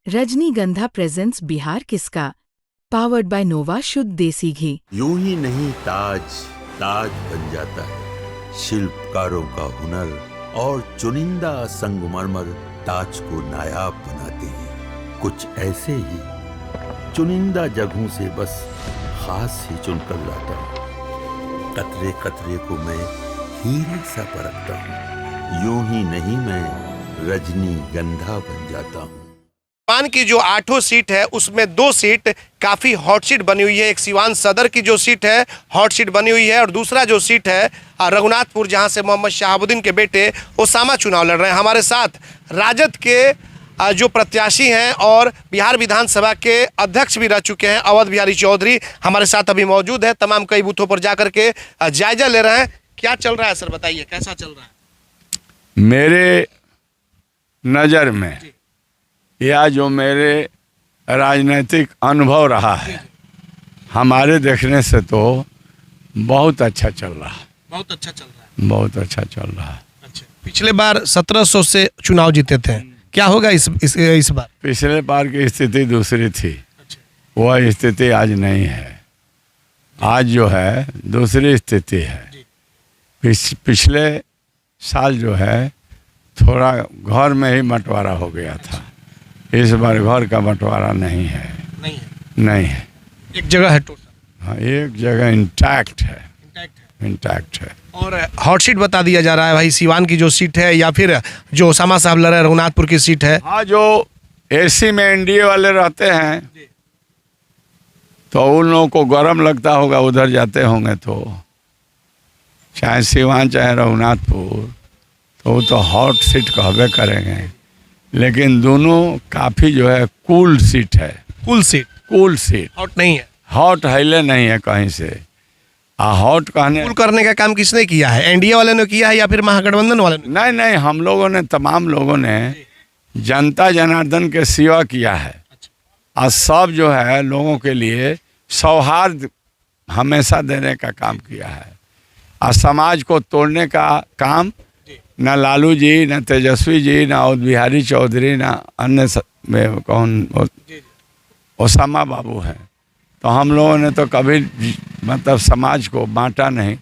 रजनीगंधा प्रेजेंट्स बिहार किसका, powered by नोवा शुद्ध देसी घी। यूं ही नहीं ताज ताज बन जाता है, शिल्पकारों का हुनर और चुनिंदा संगमरमर ताज को नायाब बनाते हैं। कुछ ऐसे ही चुनिंदा जगहों से बस खास ही चुनकर लाता हूँ। कतरे कतरे को मैं हीरे सा परखता हूँ। यूं ही नहीं मैं रजनीगंधा बन जाता हूँ। सिवान की जो 8 सीट है उसमें 2 सीट काफी हॉट सीट बनी हुई है। एक सिवान सदर की जो सीट है हॉट सीट बनी हुई है और दूसरा जो सीट है रघुनाथपुर, जहां से मोहम्मद शहाबुद्दीन के बेटे ओसामा चुनाव लड़ रहे हैं। हमारे साथ राजद के जो प्रत्याशी हैं और बिहार विधानसभा के अध्यक्ष भी रह चुके हैं अवध बिहारी चौधरी हमारे साथ अभी मौजूद है। तमाम कई बूथों पर जाकर के जायजा ले रहे हैं। क्या चल रहा है सर, बताइए कैसा चल रहा है? मेरे नज़र में या जो मेरे राजनीतिक अनुभव रहा है, हमारे देखने से तो बहुत अच्छा चल रहा है। बहुत अच्छा चल रहा है। बहुत अच्छा चल रहा है। अच्छा, पिछले बार 1700 से चुनाव जीते थे, क्या होगा इस बार? पिछले बार की स्थिति दूसरी थी। अच्छा। वह स्थिति आज नहीं है। आज जो है दूसरी स्थिति है। पिछले साल जो है थोड़ा घर में ही बंटवारा हो गया था। इस बार घर का बंटवारा नहीं है। नहीं है। एक जगह है टोटल। हाँ, एक जगह इंटैक्ट है। और हॉट सीट बता दिया जा रहा है भाई, सिवान की जो सीट है या फिर जो ओसामा साहब लड़ रहे हैं रघुनाथपुर की सीट है। हाँ, जो एसी में एनडीए वाले रहते हैं तो उन लोगों को गर्म लगता होगा, उधर जाते होंगे तो चाहे सिवान चाहे रघुनाथपुर तो वो तो हॉट सीट कहबे करेंगे। लेकिन दोनों काफ़ी जो है कूल सीट है। कूल सीट हॉट नहीं है। हॉट हिले नहीं है कहीं से। हॉट कहने कूल करने का काम किसने किया है? एनडीए वाले ने किया है या फिर महागठबंधन वाले ने? नहीं, हम लोगों ने, तमाम लोगों ने जनता जनार्दन के सेवा किया है। और सब जो है लोगों के लिए सौहार्द हमेशा देने का काम किया है। और समाज को तोड़ने का काम न लालू जी, न तेजस्वी जी, न अवध बिहारी चौधरी, न अन्य कौन ओसामा बाबू हैं। तो हम लोगों ने तो कभी मतलब समाज को बांटा नहीं।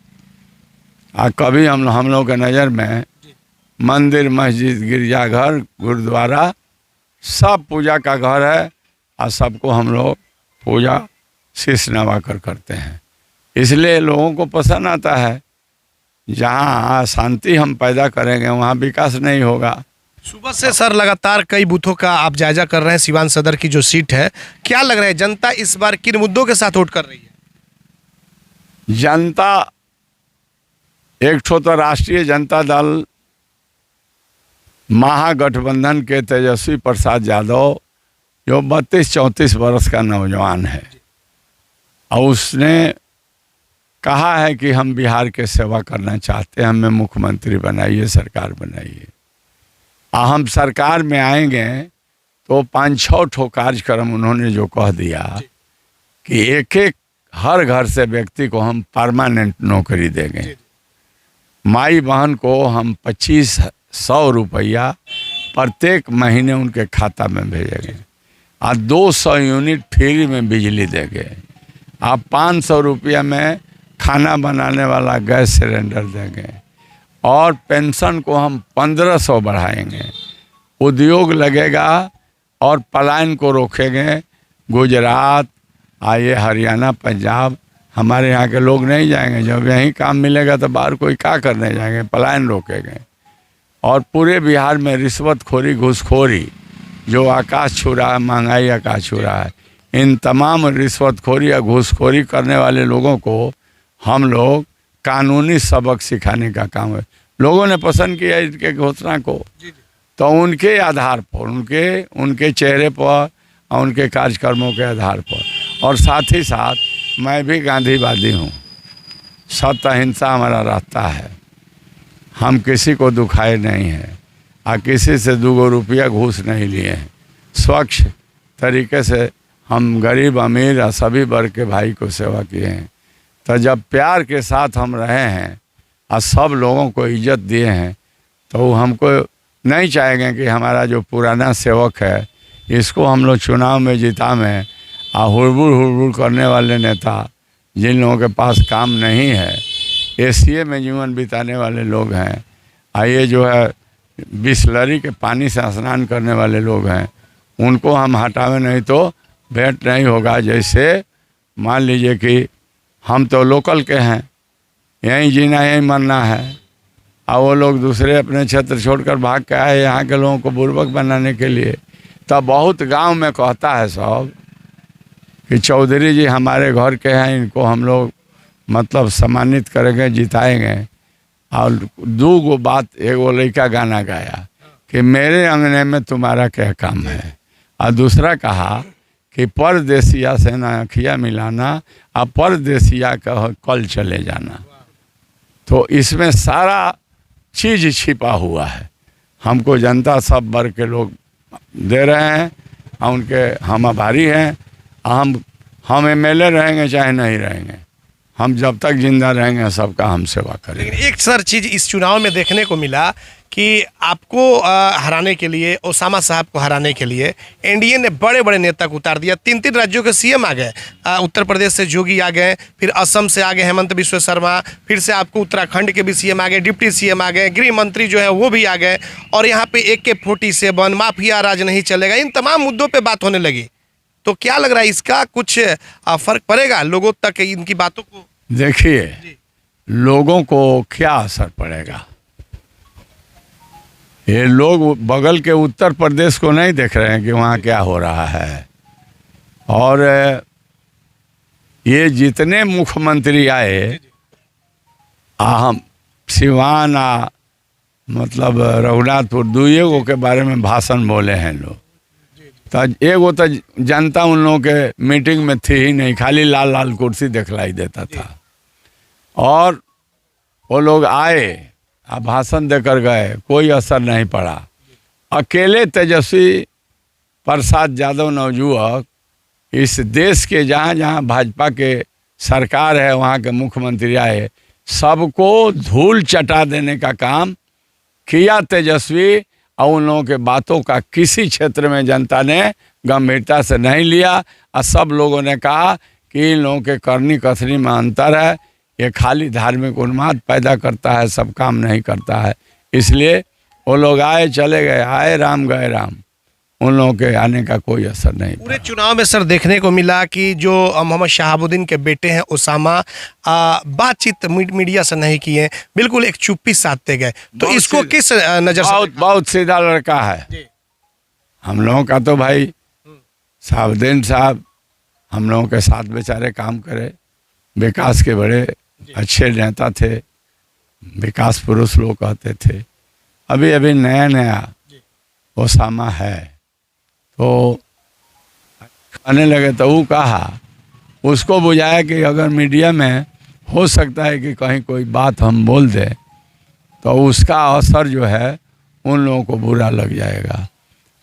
और कभी हम लोगों के नज़र में मंदिर, मस्जिद, गिरजाघर, गुरुद्वारा सब पूजा का घर है। और सबको हम लोग पूजा शीश नवा कर करते हैं। इसलिए लोगों को पसंद आता है। जहाँ शांति हम पैदा करेंगे वहाँ विकास नहीं होगा। सुबह से सर लगातार कई बूथों का आप जायजा कर रहे हैं। सिवान सदर की जो सीट है, क्या लग रहा है जनता इस बार किन मुद्दों के साथ वोट कर रही है? जनता एक तो राष्ट्रीय जनता दल महागठबंधन के तेजस्वी प्रसाद यादव जो 32-34 वर्ष का नौजवान है और उसने कहा है कि हम बिहार के सेवा करना चाहते हैं, हमें मुख्यमंत्री बनाइए, सरकार बनाइए। हम सरकार में आएंगे तो 5-6 ठो कार्यक्रम उन्होंने जो कह दिया कि एक हर घर से व्यक्ति को हम परमानेंट नौकरी देंगे। माई बहन को हम 2500 रुपया प्रत्येक महीने उनके खाता में भेजेंगे। और 200 यूनिट फ्री में बिजली देंगे। आप 500 रुपया में खाना बनाने वाला गैस सिलेंडर देंगे। और पेंशन को हम 1500 बढ़ाएंगे। उद्योग लगेगा और पलायन को रोकेंगे। गुजरात, आइए हरियाणा, पंजाब, हमारे यहाँ के लोग नहीं जाएंगे। जब यहीं काम मिलेगा तो बाहर कोई क्या करने जाएंगे? पलायन रोकेंगे। और पूरे बिहार में रिश्वतखोरी, घूसखोरी जो आकाश छू रहा है, महंगाई आकाश छू रहा है, इन तमाम रिश्वतखोरी या घूसखोरी करने वाले लोगों को हम लोग कानूनी सबक सिखाने का काम है। लोगों ने पसंद किया इसके घोषणा को। तो उनके आधार पर, उनके चेहरे पर और उनके कार्यक्रमों के आधार पर, और साथ ही साथ मैं भी गांधीवादी हूँ। सत्य अहिंसा हमारा रास्ता है। हम किसी को दुखाए नहीं हैं और किसी से 2 रुपया घूस नहीं लिए हैं। स्वच्छ तरीके से हम गरीब अमीर और सभी वर्ग के भाई को सेवा किए हैं। तो जब प्यार के साथ हम रहे हैं और सब लोगों को इज्जत दिए हैं तो हमको नहीं चाहेंगे कि हमारा जो पुराना सेवक है इसको हम लोग चुनाव में जीता में हुड़बुड़ करने वाले नेता, जिन लोगों के पास काम नहीं है, एसीए में जीवन बिताने वाले लोग हैं, ये जो है बिसलरी के पानी से स्नान करने वाले लोग हैं, उनको हम हटावे नहीं तो भेंट नहीं होगा। जैसे मान लीजिए कि हम तो लोकल के हैं, यहीं जीना यहीं मरना है, और वो लोग दूसरे अपने क्षेत्र छोड़कर भाग के आए यहाँ के लोगों को बुर्बक बनाने के लिए। तब बहुत गांव में कहता है सब कि चौधरी जी हमारे घर के हैं, इनको हम लोग मतलब सम्मानित करेंगे, जिताएंगे। और दो बात, एक वो लड़का गाना गाया कि मेरे अंगने में तुम्हारा क्या काम है, और दूसरा कहा कि परदेसिया से ना अखिया मिलाना, और परदेसिया का कल चले जाना। तो इसमें सारा चीज़ छिपा हुआ है। हमको जनता सब वर्ग के लोग दे रहे हैं, और उनके हम आभारी हैं। हम एमएलए रहेंगे चाहे नहीं रहेंगे, हम जब तक जिंदा रहेंगे सबका हम सेवा करेंगे। लेकिन एक सर चीज़ इस चुनाव में देखने को मिला कि आपको हराने के लिए, ओसामा साहब को हराने के लिए एनडीए ने बड़े बड़े नेता को उतार दिया। 3 राज्यों के सीएम आ गए। उत्तर प्रदेश से जोगी आ गए, फिर असम से आ गए हेमंत बिश्व शर्मा, फिर से आपको उत्तराखंड के भी सीएम आ गए, डिप्टी सीएम आ गए, गृह मंत्री जो है वो भी आ गए, और यहाँ पे AK-47 माफिया राज नहीं चलेगा, इन तमाम मुद्दों पर बात होने लगी। तो क्या लग रहा है, इसका कुछ फर्क पड़ेगा लोगों तक इनकी बातों को? देखिए, लोगों को क्या असर पड़ेगा, ये लोग बगल के उत्तर प्रदेश को नहीं देख रहे हैं कि वहाँ क्या हो रहा है। और ये जितने मुख्यमंत्री आए, हम सिवान मतलब रघुनाथपुर दुइयों के बारे में भाषण बोले हैं लोग। तो एगो तो जनता उन लोगों के मीटिंग में थी ही नहीं, खाली लाल लाल कुर्सी दिखलाई देता था। और वो लोग आए, अब भाषण देकर गए, कोई असर नहीं पड़ा। अकेले तेजस्वी प्रसाद यादव नवयुवक इस देश के जहाँ जहाँ भाजपा के सरकार है वहाँ के मुख्यमंत्री आए, सबको धूल चटा देने का काम किया तेजस्वी। और उन लोगों के बातों का किसी क्षेत्र में जनता ने गंभीरता से नहीं लिया, और सब लोगों ने कहा कि इन लोगों के करनी कथनी में अंतर है, ये खाली धार्मिक उन्माद पैदा करता है, सब काम नहीं करता है। इसलिए वो लोग आए चले गए, आए राम गए राम, उन लोगों के आने का कोई असर नहीं। पूरे चुनाव में सर देखने को मिला कि जो मोहम्मद शहाबुद्दीन के बेटे हैं ओसामा, बातचीत मीडिया से नहीं किए, बिल्कुल एक चुप्पी साधते गए। तो इसको किस नज़र से? बहुत सीधा लड़का है। हम लोगों का तो भाई शहाबुद्दीन साहब हम लोगों के साथ बेचारे काम करे, विकास के बड़े अच्छे नेता थे, विकास पुरुष लोग कहते थे। अभी अभी नया ओसामा है, तो आने लगे तो वो कहा, उसको बुझाया कि अगर मीडिया में हो सकता है कि कहीं कोई बात हम बोल दें तो उसका असर जो है उन लोगों को बुरा लग जाएगा।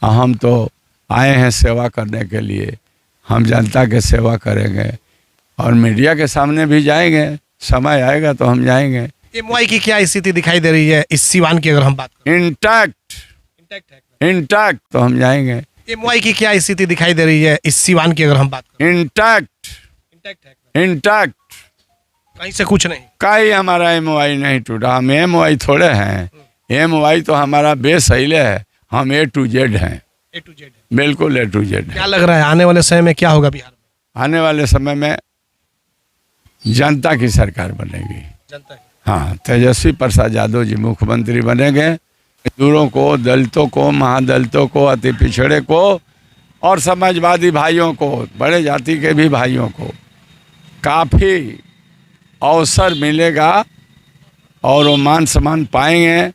हम तो आए हैं सेवा करने के लिए, हम जनता के सेवा करेंगे और मीडिया के सामने भी जाएंगे, समय आएगा तो हम जाएंगे। MY की क्या स्थिति दिखाई दे रही है इस सिवान की, अगर हम बात करें? इंटैक्ट तो हम जाएंगे। MY की क्या स्थिति दिखाई दे रही है इस सिवान की, अगर हम बात करें? इंटैक्ट कहीं से कुछ नहीं, कहीं हमारा MY नहीं टूटा। हम MY थोड़े हैं, MY तो हमारा बेस हिले है, हम A to Z हैं, बिल्कुल A to Z। क्या लग रहा है आने वाले समय में क्या होगा बिहार में? आने वाले समय में जनता की सरकार बनेगी, जनता की। हाँ, तेजस्वी प्रसाद यादव जी मुख्यमंत्री बनेंगे। मजदूरों को, दलितों को, महादलितों को, अति पिछड़े को और समाजवादी भाइयों को, बड़े जाति के भी भाइयों को काफ़ी अवसर मिलेगा और वो मान सम्मान पाएंगे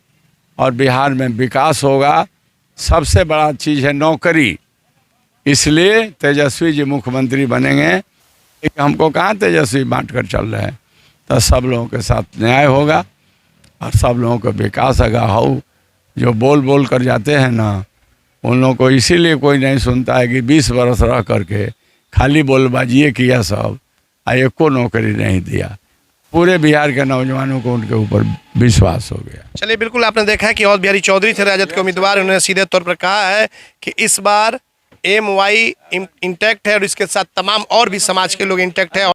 और बिहार में विकास होगा। सबसे बड़ा चीज़ है नौकरी, इसलिए तेजस्वी जी मुख्यमंत्री बनेंगे। हमको कहाँ तेजस्वी बांट कर चल रहे हैं, तो सब लोगों के साथ न्याय होगा और सब लोगों का विकास होगा। हाउ जो बोल बोल कर जाते हैं ना, उन लोगों को इसीलिए कोई नहीं सुनता है कि 20 वर्ष रह करके खाली बोलबाजी किया सब, एको नौकरी नहीं दिया। पूरे बिहार के नौजवानों को उनके ऊपर विश्वास हो गया। चलिए, बिल्कुल आपने देखा है कि अवध बिहारी चौधरी थे राजद के उम्मीदवार। उन्होंने सीधे तौर पर कहा है कि इस बार MY इंटैक्ट है और इसके साथ तमाम और भी समाज के लोग इंटैक्ट है।